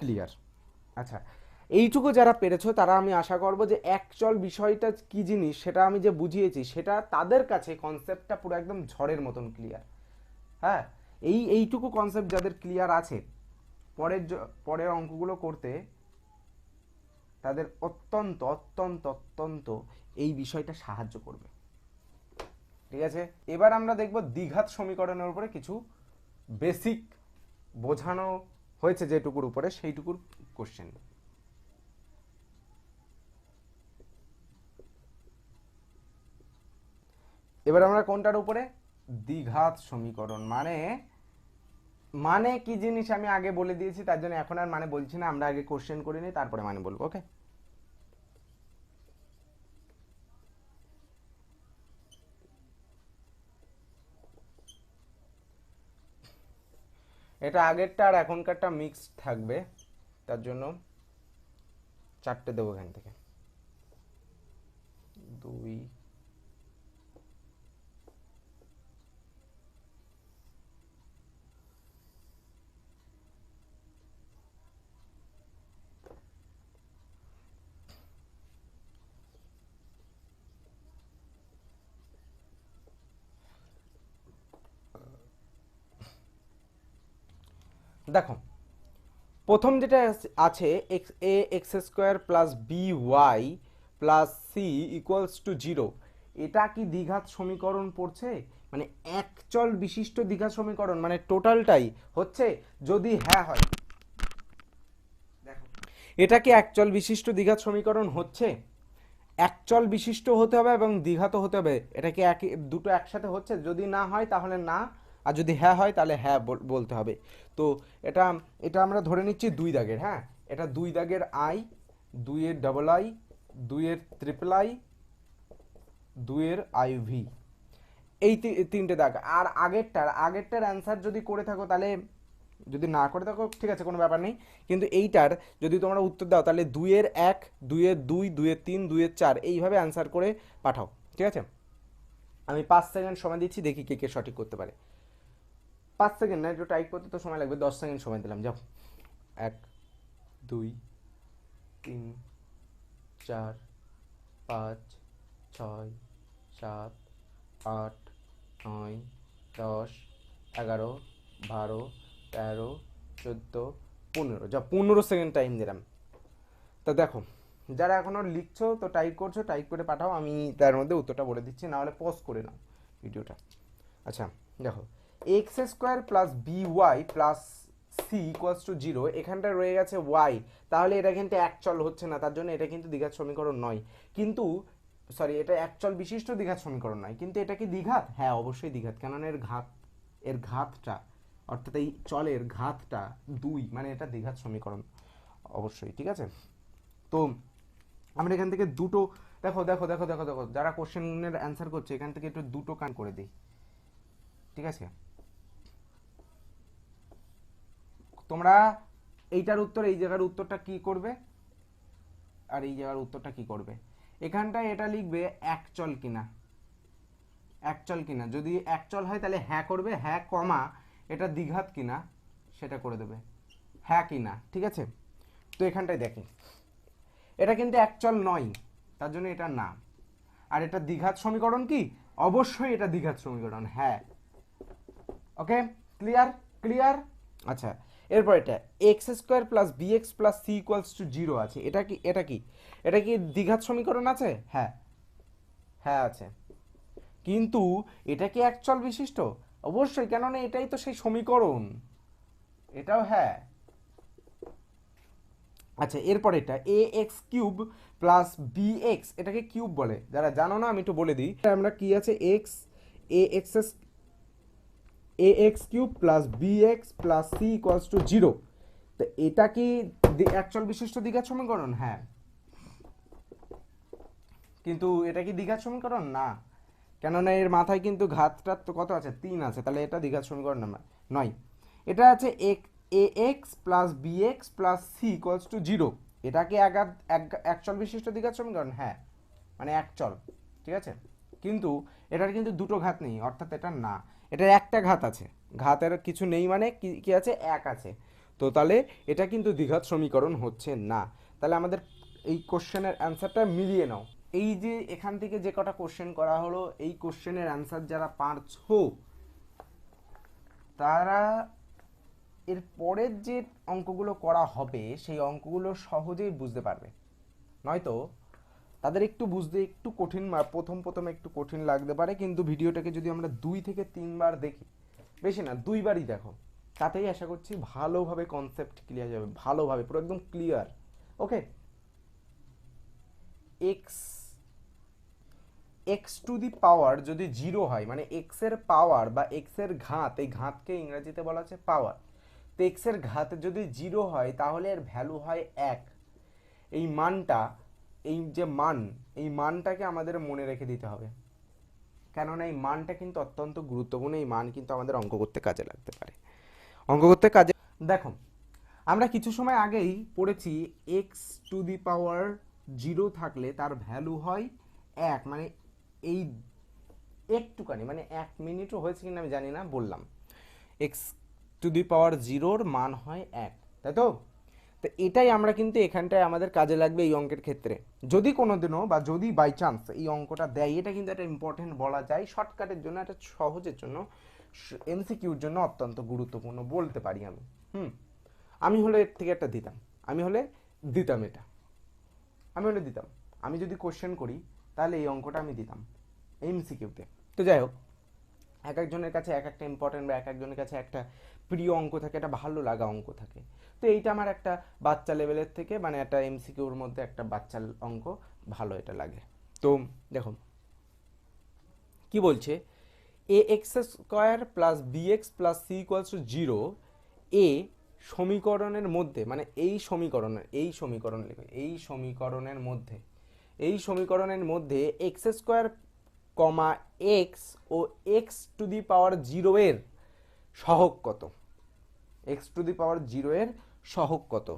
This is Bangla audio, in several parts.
ক্লিয়ার? আচ্ছা, এইটুকু যারা পেরেছো তারা আমি আশা করব যে অ্যাকচুয়াল বিষয়টা কি জিনিস সেটা আমি যে বুঝিয়েছি সেটা তাদের কাছে কনসেপ্টটা পুরো একদম ঝড়ের মতন ক্লিয়ার। হ্যাঁ, এইটুকু কনসেপ্ট যাদের ক্লিয়ার আছে, পরের অঙ্কগুলো করতে তাদের অত্যন্ত অত্যন্ত অত্যন্ত এই বিষয়টা সাহায্য করবে। ঠিক আছে, এবার আমরা দেখব দ্বিঘাত সমীকরণের উপরে কিছু বেসিক বোঝানো হয়েছে যেটুকুর উপরে সেইটুকুর কোশ্চেন। এবার আমরা কোনটার উপরে? দ্বিঘাত সমীকরণ মানে মানে কি জিনিস আমি আগে বলে দিয়েছি, তার জন্য এখন আর মানে বলছি না, আমরা আগে কোশ্চেন করে নিই তারপরে মানে বলবো। ওকে, এটা আগেরটা আর এখনকারটা মিক্সড থাকবে, তার জন্য 4টে দেবো এখান থেকে। 2, দেখো প্রথম যেটা আছে a x square plus B Y plus C equals to 0, এটা কি দ্বিঘাত সমীকরণ পড়ছে? মানে একচল বিশিষ্ট দ্বিঘাত সমীকরণ, মানে টোটালটাই হচ্ছে? যদি হ্যাঁ হয়, দেখো এটা কি একচল বিশিষ্ট দ্বিঘাত সমীকরণ হচ্ছে? একচল বিশিষ্ট হতে হবে এবং দ্বিঘাত হতে হবে, এটা কি দুটো একসাথে হচ্ছে? যদি না হয় তাহলে না, আর যদি হ্যাঁ হয় তাহলে হ্যাঁ বলতে হবে। তো এটা এটা আমরা ধরে নিচ্ছি 2 দাগের। হ্যাঁ, এটা 2 দাগের আই, 2-এর ডবল আই, 2-এর ট্রিপল আই, 2-এর আইভি, এই 3টে দাগ। আর আগেরটার অ্যান্সার যদি করে থাকো তাহলে, যদি না করে থাকো ঠিক আছে কোনো ব্যাপার নেই, কিন্তু এইটার যদি তোমরা উত্তর দাও তাহলে 2-এর 1, 2-এর 2, 2-এর 3, 2-এর 4 এইভাবে অ্যান্সার করে পাঠাও। ঠিক আছে, আমি 5 সেকেন্ড সময় দিচ্ছি, দেখি কে কে সঠিক করতে পারে। 5 সেকেন্ড না, একটু টাইপ করতে তো সময় লাগবে, 10 সেকেন্ড সময় দিলাম, যাও। 1, 2, 3, 4, 5, 6, 7, 8, 9, 10, 11, 12, 13, 14, 15, যা 15 সেকেন্ড টাইম দিলাম। তো দেখো যারা এখনো লিখছো তো টাইপ করছো, টাইপ করে পাঠাও, আমি তার মধ্যে উত্তরটা বলে দিচ্ছি, না হলে পজ করে নাও ভিডিওটা। আচ্ছা দেখো, X square plus B Y plus C equals to 0, এখানটা রয়ে গেছে ওয়াই, তাহলে এটা কিন্তু একচল হচ্ছে না, তার জন্য এটা কিন্তু দ্বিঘাত সমীকরণ নয়। কিন্তু সরি, এটা একচল বিশিষ্ট দ্বিঘাত সমীকরণ নয়, কিন্তু এটা কি দ্বিঘাত? হ্যাঁ অবশ্যই দ্বিঘাত, কেননা এর ঘাতটা অর্থাৎ এই চলের ঘাতটা 2, মানে এটা দ্বিঘাত সমীকরণ অবশ্যই। ঠিক আছে, তো আমরা এখান থেকে দুটো, দেখো দেখো দেখো দেখো দেখো যারা কোশ্চেনের অ্যান্সার করছে এখান থেকে একটু দুটো কান করে দিই। ঠিক আছে, তোমরা এইটার উত্তর, এই জায়গার উত্তরটা কি করবে আর এই জায়গার উত্তরটা কি করবে? এখানটায় এটা লিখবে একচল কিনা, একচল কিনা, যদি একচল হয় তাহলে হ্যাঁ করবে, হ্যাঁ কমা এটা দ্বিঘাত কিনা সেটা করে দেবে, হ্যাঁ কিনা। ঠিক আছে, তো এখানটায় দেখি এটা কিন্তু একচল নয়, তার জন্য এটা না। আর এটা দ্বিঘাত সমীকরণ কি? অবশ্যই এটা দ্বিঘাত সমীকরণ, হ্যাঁ। Okay, clear? ক্লিয়ার? আচ্ছা, এরপর এটা X square plus B x plus C equals to 0 আছে, এটা কি? এটা কি? এটা কি দ্বিঘাত সমীকরণ আছে? হ্যাঁ, হ্যাঁ আছে। কিন্তু এটা কি একচল বিশিষ্ট? অবশ্যই, কেননা এটাই তো সেই সমীকরণ, এটাও হ্যাঁ। আচ্ছা, এরপর এটা a x cube plus B x, এটাকে কিউব বলে, যারা জানো না আমি একটু বলে দিই। আমরা কি আছে, X A X A x cube plus B x plus C equals to 0, তো এটা কি একচল বিশিষ্ট দ্বিঘাত সমীকরণ? হ্যাঁ, কিন্তু এটা কি দ্বিঘাত সমীকরণ? না, কেননা এর মাথায় কিন্তু ঘাতটা তো কত আছে, 3 আছে, তাহলে এটা দ্বিঘাত সমীকরণ নয়। এটা আছে a x plus B x plus C equals to 0, এটা কি একচল বিশিষ্ট দ্বিঘাত সমীকরণ? হ্যাঁ, মানে একচল। ঠিক আছে, কিন্তু এটার কিন্তু দুটো ঘাত নেই, অর্থাৎ এটা না, এটার একটা ঘাত আছে, ঘাতের কিছু নেই মানে কি কি আছে, এক আছে। তো তাহলে এটা কিন্তু দ্বিঘাত সমীকরণ হচ্ছে না। তাহলে আমাদের এই কোশ্চেনের অ্যান্সারটা মিলিয়ে নাও। এই যে এখান থেকে যে কটা কোশ্চেন করা হলো, এই কোশ্চেনের অ্যান্সার যারা পারছো তারা এর পরের যে অঙ্কগুলো করা হবে সেই অঙ্কগুলো সহজেই বুঝতে পারবে। নয়তো তাদের একটু বুঝতে একটু কঠিন, প্রথম প্রথম একটু কঠিন লাগতে পারে, কিন্তু ভিডিওটাকে যদি আমরা 2 থেকে 3 বার দেখি, বেশি না 2বারই দেখো, তাতেই আশা করছি ভালোভাবে কনসেপ্ট ক্লিয়ার যাবে, ভালোভাবে পুরো একদম clear. Okay, x x to the power যদি 0 হয়, মানে এক্স এর পাওয়ার বা এক্স এর ঘাত, এই ঘাতকে ইংরেজিতে বলা হচ্ছে পাওয়ার। তো এক্স এর ঘাত যদি 0 হয় তাহলে এর ভ্যালু হয় 1। এই মানটা, এই যে মান, এই মানটাকে আমাদের মনে রেখে দিতে হবে, কেননা এই মানটা কিন্তু অত্যন্ত গুরুত্বপূর্ণ। এই মান কিন্তু আমাদের অঙ্ক করতে কাজে লাগতে পারে, অঙ্ক করতে কাজে। দেখো, আমরা কিছু সময় আগেই পড়েছি এক্স টু দি পাওয়ার 0 থাকলে তার ভ্যালু হয় 1, মানে এই একটুখানি, মানে 1 মিনিটও হয়েছে কিনা আমি জানি না, বললাম এক্স টু দি পাওয়ার 0-র মান হয় 1, তাই তো? তো এটাই আমরা কিন্তু এখানটায় আমাদের কাজে লাগবে এই অঙ্কের ক্ষেত্রে। যদি কোনোদিনও বা যদি বাই চান্স এই অঙ্কটা দেয়, এটা কিন্তু একটা ইম্পর্টেন্ট বলা যায়, শর্টকাটের জন্য, একটা সহজের জন্য, এমসিকিউর জন্য অত্যন্ত গুরুত্বপূর্ণ বলতে পারি আমি। আমি হলে এর থেকে একটা দিতাম, আমি হলে দিতাম এটা, আমি হলে দিতাম। আমি যদি কোশ্চেন করি তাহলে এই অঙ্কটা আমি দিতাম এমসিকিউতে। তো যাই হোক, এক একজনের কাছে এক একটা ইম্পর্টেন্ট, বা এক একজনের কাছে একটা প্রিয় অঙ্ক থাকে, একটা ভালো লাগা অঙ্ক থাকে। তো এইটা আমার একটা বাচ্চা লেভেলের থেকে, মানে একটা এমসিকিউর মধ্যে একটা বাচ্চার অঙ্ক, ভালো এটা লাগে। তো দেখো কি বলছে, a x square plus B x plus C equals to 0 এ সমীকরণের মধ্যে, মানে এই সমীকরণের, এই সমীকরণের মধ্যে এক্স স্কোয়ার কমা এক্স ও এক্স টু দি পাওয়ার 0 এর সহগ কত, এক্স টু দি পাওয়ার 0 এর সহগ কত।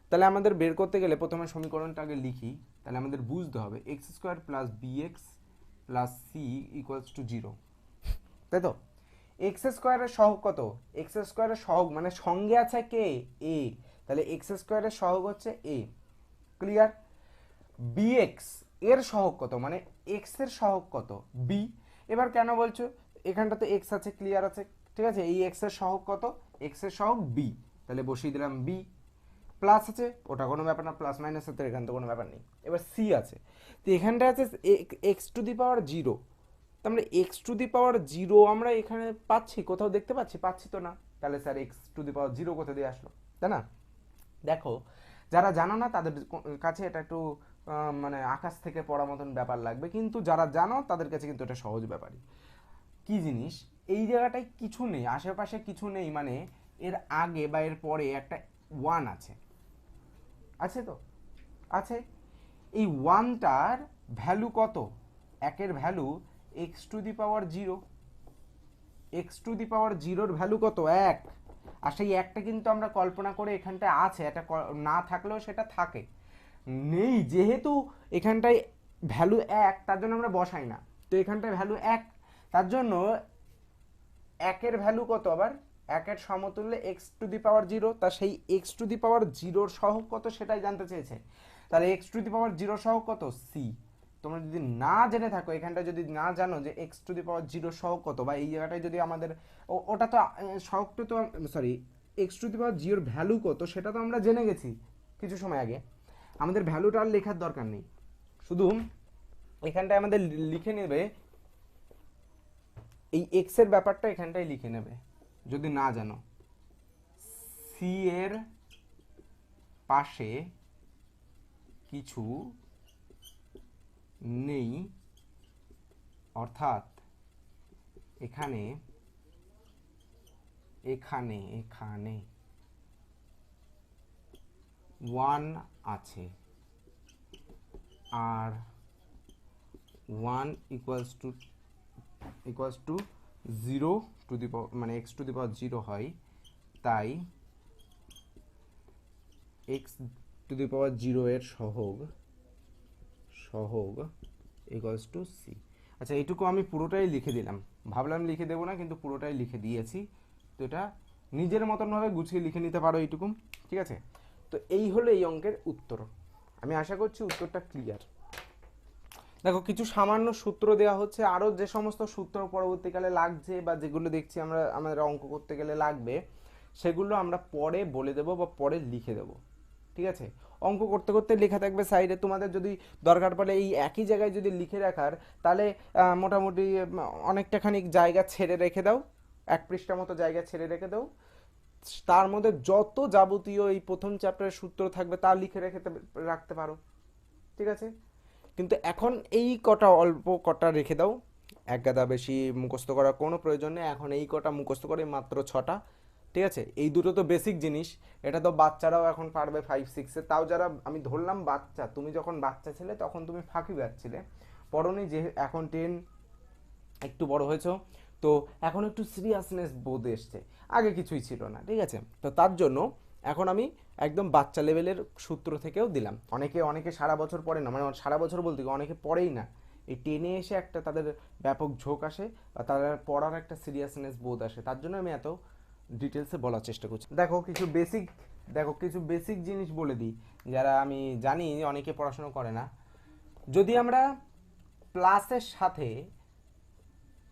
তাহলে আমাদের বের করতে গেলে প্রথমে সমীকরণটা আগে লিখি। তাহলে আমাদের বুঝতে হবে X square plus B x plus C equals to 0, তাই তো? এক্স স্কোয়ারের সহগ কত? এক্স স্কোয়ারের সহগ মানে সঙ্গে আছে কে? এ। তাহলে এক্স স্কোয়ারের সহগ হচ্ছে এ, ক্লিয়ার? বিএক্স এর সহগ কত, মানে এক্স এর সহগ কত? বি। এবার কেন বলছো, এখানটাতে এক্স আছে, ক্লিয়ার আছে, ঠিক আছে? এই এক্স এর সহগ কত? এক্স এর সহগ বি, তাহলে বসিয়ে দিলাম বি। প্লাস আছে, ওটা কোনো ব্যাপার না, প্লাস মাইনাস আছে, এখান তো কোনো ব্যাপার নেই। এবার সি আছে, তো এখানটা আছে এক্স টু দি পাওয়ার 0। তার মানে এক্স টু দি পাওয়ার 0 আমরা এখানে পাচ্ছি, কোথাও দেখতে পাচ্ছি তো না। তাহলে sir x to the power 0 কোথা দিয়ে আসলো, তাই না? দেখো, যারা জানো না তাদের কাছে এটা একটু মানে আকাশ থেকে পড়া মতন ব্যাপার লাগবে, কিন্তু যারা জানো তাদের কাছে কিন্তু এটা সহজ ব্যাপারই। কি জিনিস, এই জায়গাটায় কিছু নেই, আশেপাশে কিছু নেই, মানে এর আগে বা এর পরে একটা 1 আছে, আছে তো? আছে। এই 1টার ভ্যালু কত? একের value x to the power 0, x to the power 0-র ভ্যালু কত? 1। আর সেই একটা কিন্তু আমরা কল্পনা করে এখানটায় আছে, এটা না থাকলেও সেটা থাকে, নেই যেহেতু এখানটায় ভ্যালু 1, তার জন্য আমরা বসাই না। তো এখানটায় ভ্যালু 1, তার জন্য একের ভ্যালু কত আবার? একের সমতুল্য এক্স টু দি পাওয়ার 0, তা সেই এক্স টু দি পাওয়ার 0-র সহগ কত সেটাই জানতে চেয়েছে। তাহলে এক্স টু দি পাওয়ার 0 সহগ কত? সি। তোমরা যদি না জেনে থাকো, এখানটা যদি না জানো যে এক্স টু দি পাওয়ার 0 সহগ কত, বা এই জায়গাটায় যদি আমাদের ওটা তো সহগটা তো, sorry, x to the power 0-র ভ্যালু কত সেটা তো আমরা জেনে গেছি কিছু সময় আগে, আমাদের ভ্যালুটা আর লেখার দরকার নেই, শুধু এখানটায় আমাদের লিখে নেবে এই এক্স এর ব্যাপারটা, এখানটায় লিখে নেবে যদি না জানো। সি এর পাশে কিছু নেই, অর্থাৎ এখানে এখানে এখানে 1 আছে, আর 1 ইকুয়ালস টু 0 টু দি পাওয়ার, মানে এক্স টু দি পাওয়ার 0 হয়, তাই এক্স টু দি পাওয়ার 0 এর সহগ ইকুয়ালস টু সি। আচ্ছা, এইটুকু আমি পুরোটাই লিখে দিলাম, ভাবলাম লিখে দেবো না, কিন্তু পুরোটাই লিখে দিয়েছি। তো এটা নিজের মতনভাবে গুছিয়ে লিখে নিতে পারো এইটুকু, ঠিক আছে। তো এই হলো এই অঙ্কের উত্তর। আমি আশা করছি উত্তরটা ক্লিয়ার। দেখো কিছু সামান্য সূত্র দেওয়া হচ্ছে, আরও যে সমস্ত সূত্র পরবর্তীকালে লাগছে বা যেগুলো দেখছি আমরা আমাদের অঙ্ক করতে গেলে লাগবে, সেগুলো আমরা পরে বলে দেবো বা পরে লিখে দেবো, ঠিক আছে। অঙ্ক করতে করতে লেখা থাকবে সাইডে, তোমাদের যদি দরকার পড়ে এই একই জায়গায় যদি লিখে রাখার, তাহলে মোটামুটি অনেকটা খানিক জায়গা ছেড়ে রেখে দাও, 1 পৃষ্ঠা মতো জায়গা ছেড়ে রেখে দাও, তার মধ্যে যত যাবতীয় এই প্রথম চ্যাপ্টারের সূত্র থাকবে তা লিখে রেখে রাখতে পারো, ঠিক আছে। কিন্তু এখন এই কটা অল্প কটা রেখে দাও, এক গাদা বেশি মুখস্থ করার কোনো প্রয়োজন নেই, এখন এই কটা মুখস্থ করে মাত্র 6টা, ঠিক আছে। এই দুটো তো বেসিক জিনিস, এটা তো বাচ্চারাও এখন পারবে 5-6-এ, তাও যারা আমি ধরলাম বাচ্চা, তুমি যখন বাচ্চা ছিলে তখন তুমি ফাঁকি ছিলে, পড়নি, যে এখন 10 একটু বড় হয়েছো, তো এখন একটু সিরিয়াসনেস বোধ এসছে, আগে কিছুই ছিল না, ঠিক আছে। তো তার জন্য এখন আমি একদম বাচ্চা লেভেলের সূত্র থেকেও দিলাম। অনেকে অনেকে সারা বছর পড়ে না, মানে সারা বছর বলতে কি অনেকে পড়েই না, এই 10-এ এসে একটা তাদের ব্যাপক ঝোঁক আসে বা তাদের পড়ার একটা সিরিয়াসনেস বোধ আসে, তার জন্য আমি এত ডিটেলসে বলার চেষ্টা করছি। দেখো কিছু বেসিক জিনিস বলে দিই, যারা আমি জানি অনেকে পড়াশোনা করে না। যদি আমরা প্লাসের সাথে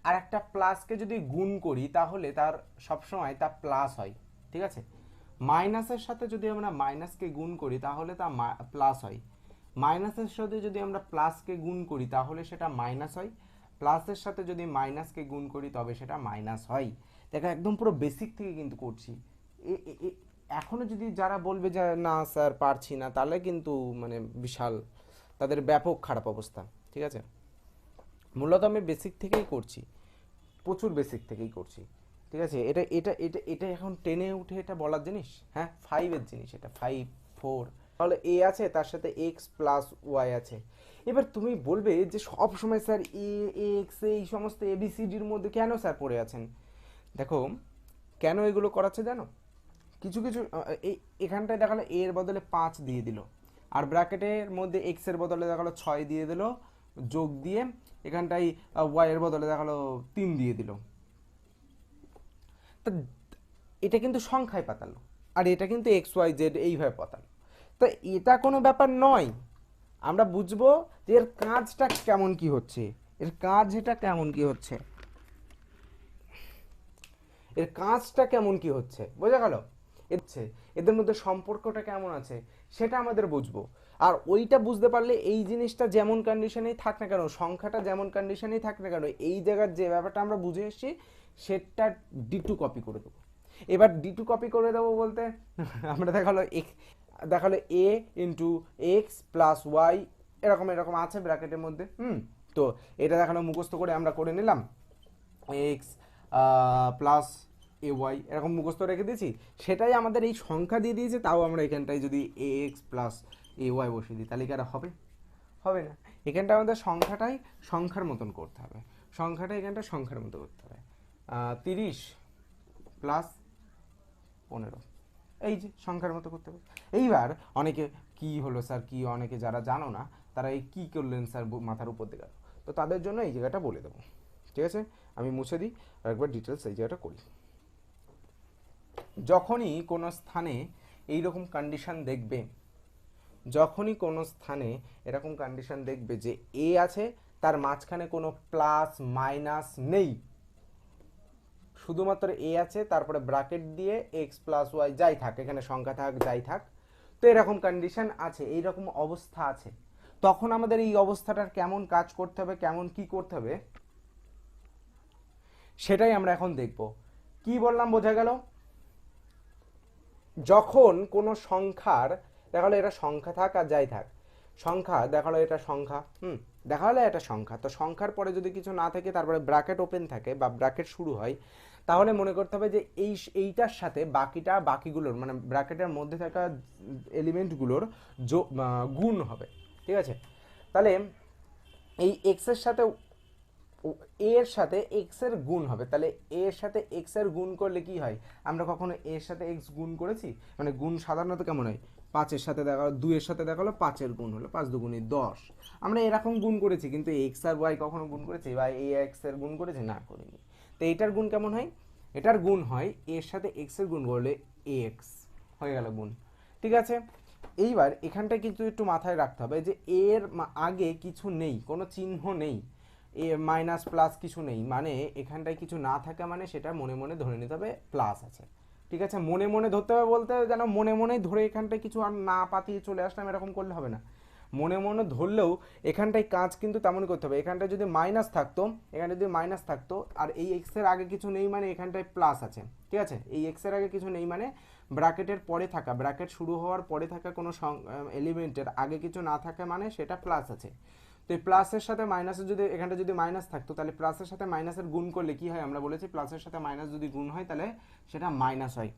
আর একটা প্লাসকে যদি গুণ করি তাহলে তার সবসময় তা প্লাস হয়, ঠিক আছে। মাইনাসের সাথে যদি আমরা মাইনাসকে গুণ করি তাহলে তা প্লাস হয়, মাইনাসের সাথে যদি আমরা প্লাসকে গুণ করি তাহলে সেটা মাইনাস হয়, প্লাসের সাথে যদি মাইনাসকে গুণ করি তবে সেটা মাইনাস হয়। দেখো একদম পুরো বেসিক থেকে কিন্তু করছি। এখনো যদি যারা বলবে যে না স্যার পারছি না, তাহলে কিন্তু মানে বিশাল তাদের ব্যাপক খারাপ অবস্থা, ঠিক আছে। মূলত আমি বেসিক থেকেই করছি, প্রচুর বেসিক থেকেই করছি, ঠিক আছে। এটা এটা এটা এটা এখন 10-এ উঠে এটা বলার জিনিস, হ্যাঁ 5-এর জিনিস, এটা 5-4, তাহলে এ আছে তার সাথে এক্স প্লাস ওয়াই আছে। এবার তুমি বলবে যে সব সময় স্যার এ এক্স এই সমস্ত এবিসিডির মধ্যে কেন স্যার পড়ে আছেন। দেখো কেন এগুলো করাচ্ছে জানো, কিছু কিছু এই এখানটায় দেখালো এ এর বদলে 5 দিয়ে দিল, আর ব্র্যাকেটের মধ্যে এক্স এর বদলে দেখালো 6 দিয়ে দিল, যোগ দিয়ে এখানটায় ওয়াই এর বদলে দেখালো 3 দিয়ে দিল। তা এটা কিন্তু সংখ্যায় পাতালো, আর এটা কিন্তু এক্স ওয়াই জেড এইভাবে পাতালো। তো এটা কোনো ব্যাপার নয়, আমরা বুঝবো যে এর কাজটা কেমন কি হচ্ছে, এর কাজ এটা কেমন কি হচ্ছে, এর কাজটা কেমন কি হচ্ছে, বোঝা গেল। এদের মধ্যে সম্পর্কটা কেমন আছে সেটা আমাদের বুঝবো। আর ওইটা বুঝতে পারলে এই জিনিসটা যেমন কন্ডিশনেই থাক না কেন, সংখ্যাটা যেমন কন্ডিশনেই থাক না কেন, এই জায়গার যে ব্যাপারটা আমরা বুঝে এসেছি সেটা D2 কপি করে দেবো। এবার D2 কপি করে দেবো বলতে আমরা দেখালো এ ইন্টু এক্স প্লাস ওয়াই এরকম এরকম আছে ব্র্যাকেটের মধ্যে, তো এটা দেখালো মুখস্থ করে আমরা করে নিলাম, এক্স প্লাস এ ওয়াই এরকম মুখস্থ রেখে দিয়েছি, সেটাই আমাদের এই সংখ্যা দিয়ে দিয়েছে, তাও আমরা এখানটায় যদি এ এক্স প্লাস এ ওয়াই বসিয়ে দিই তাহলে কি আর হবে, হবে না। এখানটা আমাদের সংখ্যাটাই সংখ্যার মতন করতে হবে, সংখ্যাটা এখানটা সংখ্যার মতো করতে হবে। 30 প্লাস 15, এই যে সংখ্যার মতো করতে হবে। এইবার অনেকে কি হলো স্যার কি, অনেকে যারা জানো না তারা এই কী করলেন স্যার মাথার উপর দিয়ে গেল, তো তাদের জন্য এই জায়গাটা বলে দেবো, ঠিক আছে। আমি মুছে দিই আর একবার ডিটেলস এই জায়গাটা করি। যখনই কোনো স্থানে এইরকম কন্ডিশন দেখবে, যখনই কোনো স্থানে এরকম কন্ডিশন দেখবে যে এ আছে তার মাঝখানে কোনো প্লাস মাইনাস নেই, শুধুমাত্র এ আছে তারপরে ব্র্যাকেট দিয়ে এক্স প্লাস ওয়াই যাই থাক, এখানে সংখ্যা থাক যাই থাক, তো এরকম কন্ডিশন আছে, এইরকম অবস্থা আছে, তখন আমাদের এই অবস্থাটার কেমন কাজ করতে হবে, কেমন কি করতে হবে সেটাই আমরা এখন দেখব। কি বললাম বোঝা গেল। যখন কোনো সংখ্যার দেখালো এটা সংখ্যা থাক আর যাই থাক, সংখ্যা দেখালো এটা সংখ্যা, দেখালো এটা সংখ্যা, তো সংখ্যার পরে যদি কিছু না থাকে তারপরে ব্র্যাকেট ওপেন থাকে বা ব্র্যাকেট শুরু হয়, তাহলে মনে করতে হবে যে এইটার সাথে বাকিগুলোর মানে ব্র্যাকেটের মধ্যে থাকা এলিমেন্টগুলোর গুণ হবে, ঠিক আছে। তাহলে এই এক্স এর সাথে এ এর সাথে এক্স এর গুণ হবে, তাহলে এ এর সাথে এক্স এর গুণ করলে কি হয়, আমরা কখনো এর সাথে এক্স গুণ করেছি, মানে গুণ সাধারণত কেমন হয়, 5-এর সাথে দেখালো 2-এর সাথে দেখালো 5-এর গুণ হলো 5 দুগুণে 10, আমরা এরকম গুণ করেছি, কিন্তু এক্স আর ওয়াই কখনো গুণ করেছি বা এ এক্স এর গুণ করেছি না, করিনি। তো এইটার গুণ কেমন হয়, এটার গুণ হয় এর সাথে এক্স এর গুণ করলে এক্স হয়ে গেল গুণ। ঠিক আছে, এইবার এখানটায় কিন্তু একটু মাথায় রাখতে হবে যে এর আগে কিছু নেই, কোনো চিহ্ন নেই, এ মাইনাস প্লাস কিছু নেই, মানে এখানটায় কিছু না থাকা মানে সেটা মনে মনে ধরে নিতে হবে প্লাস আছে। ঠিক আছে, মনে মনে ধরতে হবে বলতে যেন মনে মনেই ধরে এখানটায় কিছু আর না পাতিয়ে চলে আসলাম এরকম করলে হবে না। মনে মনে ধরলেও এখানটায় কাজ কিন্তু তেমনই করতে হবে। এখানটায় যদি মাইনাস থাকতো, এখানে যদি মাইনাস থাকতো আর এই এক্স এর আগে কিছু নেই মানে এখানটায় প্লাস আছে। ঠিক আছে, এই এক্স এর আগে কিছু নেই মানে ব্র্যাকেটের পরে থাকা, ব্র্যাকেট শুরু হওয়ার পরে থাকা কোনো এলিমেন্টের আগে কিছু না থাকা মানে সেটা প্লাস আছে। তো এই প্লাসের সাথে মাইনাসের যদি এখানটা যদি মাইনাস থাকতো তাহলে প্লাসের সাথে মাইনাসের গুণ করলে কি হয়, আমরা বলেছি প্লাসের সাথে মাইনাস যদি গুণ হয় তাহলে সেটা মাইনাস হয়।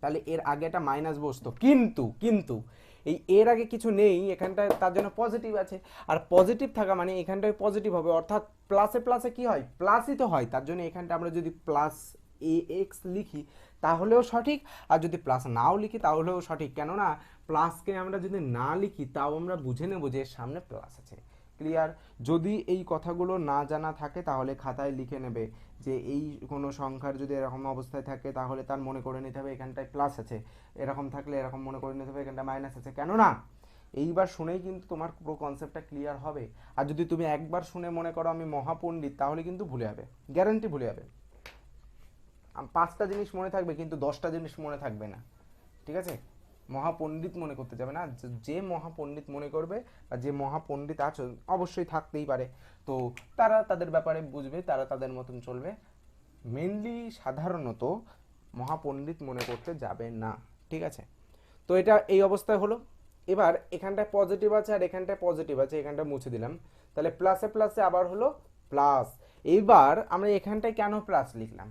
তাহলে এর আগে একটা মাইনাস বসতো, কিন্তু কিন্তু এই এর আগে কিছু নেই এখানটায়, তার জন্য পজিটিভ আছে। আর পজিটিভ থাকা মানে এখানটায় পজিটিভ হবে, অর্থাৎ প্লাসে প্লাসে কি হয়, প্লাসই তো হয়। তার জন্য এখানটা আমরা যদি প্লাস এ এক্স লিখি তাহলেও সঠিক, আর যদি প্লাস নাও লিখি তাহলেও সঠিক। কেননা প্লাসকে আমরা যদি না লিখি তাও আমরা বুঝে নেব যে এর সামনে প্লাস আছে। ক্লিয়ার? যদি এই কথাগুলো না জানা থাকে তাহলে খাতায় লিখে নেবে যে এই কোনো সংখ্যার যদি এরকম অবস্থায় থাকে তাহলে তার মনে করে নিতে হবে এখানটায় প্লাস আছে, এরকম থাকলে এরকম মনে করে নিতে হবে এখানটা মাইনাস আছে। কেননা এইবার শুনেই কিন্তু তোমার পুরো কনসেপ্টটা ক্লিয়ার হবে। আর যদি তুমি একবার শুনে মনে করো আমি মহাপণ্ডিত তাহলে কিন্তু ভুলে যাবে, গ্যারান্টি ভুলে যাবে। 5টা জিনিস মনে থাকবে কিন্তু 10টা জিনিস মনে থাকবে না। ঠিক আছে, মহাপণ্ডিত মনে করতে যাবে না, যে মহাপণ্ডিত মনে করবে বা যে মহাপণ্ডিত আছো অবশ্যই থাকতেই পারে, তো তারা তাদের ব্যাপারে বুঝবে, তারা তাদের মতন চলবে। মেনলি সাধারণত মহাপণ্ডিত মনে করতে যাবে না। ঠিক আছে, তো এটা এই অবস্থায় হলো। এবার এখানটায় পজিটিভ আছে আর এখানটায় পজিটিভ আছে, এখানটা মুছে দিলাম, তাহলে প্লাসে প্লাসে আবার হলো প্লাস। এইবার আমরা এখানটায় কেন প্লাস লিখলাম,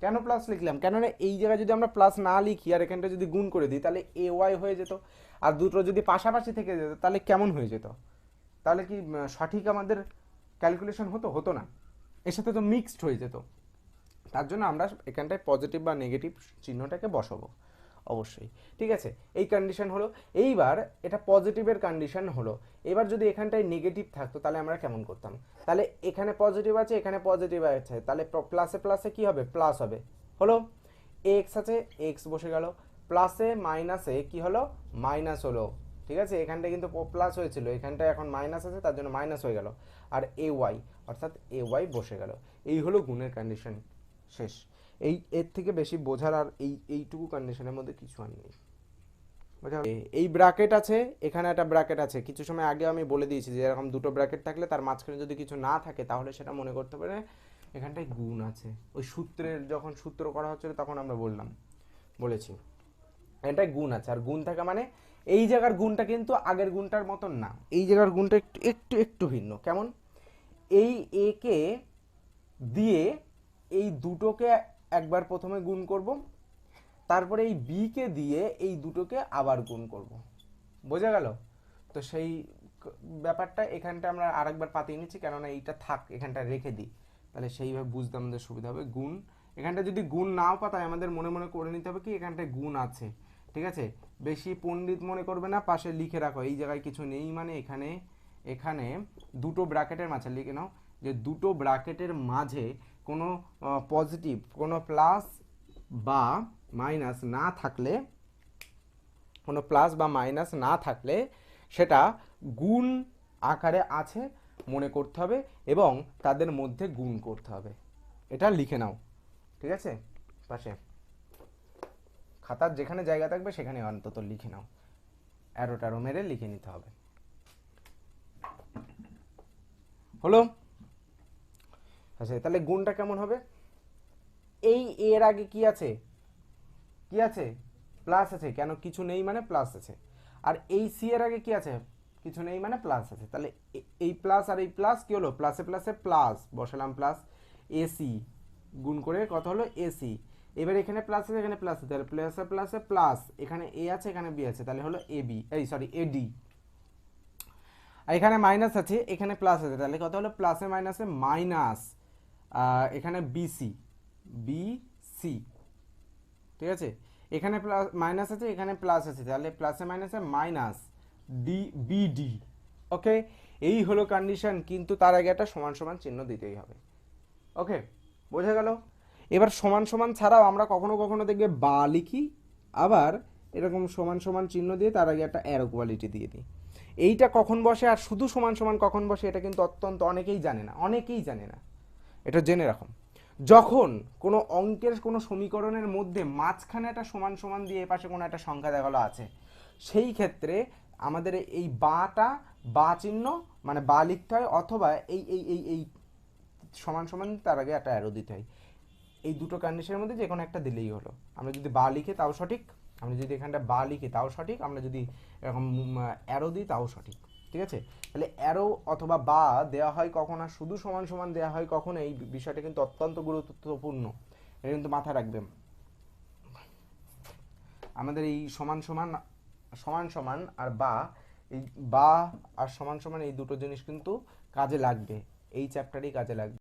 কেন প্লাস লিখলাম, কেননা এই জায়গায় যদি আমরা প্লাস না লিখি আর এখানটা যদি গুণ করে দিই তাহলে এ ওয়াই হয়ে যেত। আর দুটো যদি পাশাপাশি থেকে যেত তাহলে কেমন হয়ে যেত, তাহলে কি সঠিক আমাদের ক্যালকুলেশন হতো, হতো না, এর সাথে তো মিক্সড হয়ে যেত। তার জন্য আমরা এখানটায় পজিটিভ বা নেগেটিভ চিহ্নটাকে বসাবো অবশ্যই। ঠিক আছে, এই কন্ডিশন হলো। এইবার এটা পজিটিভের কন্ডিশন হলো। এবার যদি এখানটায় নেগেটিভ থাকতো তাহলে আমরা কেমন করতাম, তাহলে এখানে পজিটিভ আছে এখানে পজিটিভ আছে, তাহলে প্লাসে প্লাসে কি হবে, প্লাস হবে। হলো, এক্স আছে এক্স বসে গেল, প্লাসে মাইনাসে কি হলো, মাইনাস হলো। ঠিক আছে, এখানটা কিন্তু প্লাস হয়েছিল, এখানটা এখন মাইনাস আছে তার জন্য মাইনাস হয়ে গেল। আর এ ওয়াই অর্থাৎ এ ওয়াই বসে গেল। এই হলো গুণের কন্ডিশন, শেষ। এর থেকে বেশি বোঝার আর এইটুকু কন্ডিশনের মধ্যে কিছু আর নেই। এই ব্র্যাকেট আছে, এখানে একটা ব্র্যাকেট আছে, কিছু সময় আগে আমি বলে দিয়েছি যে এরকম দুটো ব্র্যাকেট থাকলে তার মাঝখানে যদি কিছু না থাকে তাহলে সেটা মনে করতে পারে এখানটায় গুণ আছে। ওই সূত্রের যখন সূত্র করা হচ্ছিল তখন আমরা বলেছি এটাই গুণ আছে। আর গুণ থাকা মানে এই জায়গার গুণটা কিন্তু আগের গুণটার মতন না, এই জায়গার গুণটা একটু একটু একটু ভিন্ন। কেমন, এই এ কে দিয়ে এই দুটোকে একবার প্রথমে গুণ করব, তারপরে এই বি কে দিয়ে এই দুটোকে আবার গুণ করব। বোঝা গেল? তো সেই ব্যাপারটা এখানটা আমরা আরেকবার পাতিয়ে নিচ্ছি, কেননা এইটা থাক এখানটা রেখে দিই, তাহলে সেইভাবে বুঝতে আমাদের সুবিধা হবে। গুণ, এখানটা যদি গুণ নাও পাতায় আমাদের মনে মনে করে নিতে হবে কি এখানটায় গুণ আছে। ঠিক আছে, বেশি পণ্ডিত মনে করবে না, পাশে লিখে রাখো এই জায়গায় কিছু নেই মানে এখানে এখানে দুটো ব্র্যাকেটের মাঝে লিখে নাও যে দুটো ব্র্যাকেটের মাঝে কোনো পজিটিভ কোনো প্লাস বা মাইনাস না থাকলে, কোনো প্লাস বা মাইনাস না থাকলে সেটা গুণ আকারে আছে মনে করতে হবে এবং তাদের মধ্যে গুণ করতে হবে। এটা লিখে নাও। ঠিক আছে, পাশে খাতার যেখানে জায়গা থাকবে সেখানে অন্তত লিখে নাও, অ্যারো ট্যারো মেরে লিখে নিতে হবে। হলো? আচ্ছা, তাহলে গুণটা কেমন হবে, এই এর আগে কি আছে, কি আছে, প্লাস আছে, কেন কিছু নেই মানে প্লাস আছে। আর এই সি এর আগে কি আছে, কিছু নেই মানে প্লাস আছে। তাহলে এই প্লাস আর এই প্লাস কি হলো, প্লাসে প্লাসে প্লাস বসালাম, প্লাস এসি গুণ করে কত হলো এসি। এবার এখানে প্লাস আছে এখানে প্লাস আছে, তাহলে প্লাসে প্লাসে প্লাস, এখানে এ আছে এখানে বি আছে, তাহলে হলো এ বি, এই সরি এডি। আর এখানে মাইনাস আছে এখানে প্লাস আছে, তাহলে কত হলো প্লাসে মাইনাসে মাইনাস, এখানে বিসি বিসি। ঠিক আছে, এখানে প্লাস মাইনাস আছে এখানে প্লাস আছে, তাহলে প্লাসে মাইনাসে মাইনাস ডি বিডি। ওকে, এই হলো কন্ডিশন, কিন্তু তার আগে একটা সমান সমান চিহ্ন দিতেই হবে। ওকে, বোঝা গেল? এবার সমান সমান ছাড়াও আমরা কখনো কখনো দেখবে বা লিখি, আবার এরকম সমান সমান চিহ্ন দিয়ে তার আগে একটা অ্যারো কোয়ালিটি দিয়ে দিই। এইটা কখন বসে আর শুধু সমান সমান কখন বসে এটা কিন্তু অত্যন্ত অনেকেই জানে না, অনেকেই জানে না। এটা জেনে রাখুন, যখন কোনো অঙ্কের কোনো সমীকরণের মধ্যে মাঝখানে একটা সমান সমান দিয়ে এপাশে কোনো একটা সংখ্যা দেখালো আছে, সেই ক্ষেত্রে আমাদের এই বাটা বা চিহ্ন মানে বা লিখতে হয়, অথবা এই সমান সমান তার আগে একটা অ্যারো দিতে হয়। এই দুটো কন্ডিশনের মধ্যে যে কোনো একটা দিলেই হলো। আমরা যদি বা লিখে তাও সঠিক, আমরা যদি এখানটা বা লিখি তাও সঠিক, আমরা যদি এরকম অ্যারো দিই তাও সঠিক। ঠিক আছে, তাহলে অ্যারো অথবা বা দেওয়া হয় কখন আর শুধু সমান সমান দেওয়া হয় কখন, এই বিষয়টা কিন্তু অত্যন্ত গুরুত্বপূর্ণ, এটা কিন্তু মাথায় রাখবেন। আমাদের এই সমান সমান সমান সমান আর বা, এই বা আর সমান সমান এই দুটো জিনিস কিন্তু কাজে লাগবে, এই চ্যাপ্টারেই কাজে লাগবে।